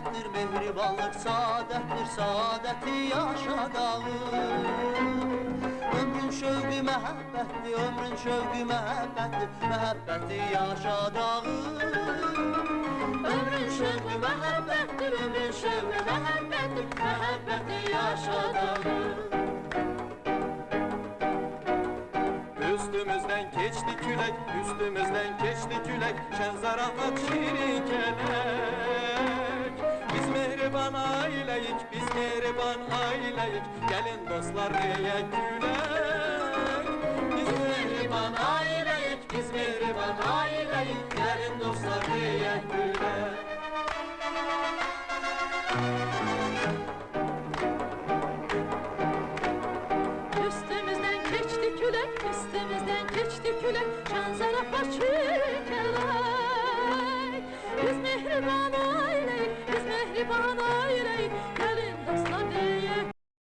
məhəbbətdir, mehribanlıq saadətdir, saadəti yaşadağım. Ömrün şövqü məhəbbətdir, ömrün şövqü məhəbbətdir, məhəbbəti yaşadağım. Ömrün şövqü məhəbbətdir, ömrün şövqü məhəbbətdir, məhəbbəti yaşadağım. Üstümüzden geçti külek, üstümüzden geçti külek, şen zarafat şirin kelek. Biz mehriban aileyik, biz mehriban aileyik, gelin dostlar neye gülek. Biz mehriban aileyik, biz mehriban aileyik, gelin dostlar neye gülek. Üstümüzden geçti külek, üstümüzden geçti külek, şan zarafat şirin kelek. Biz mehriban aileyik, biz mehriban aileyik,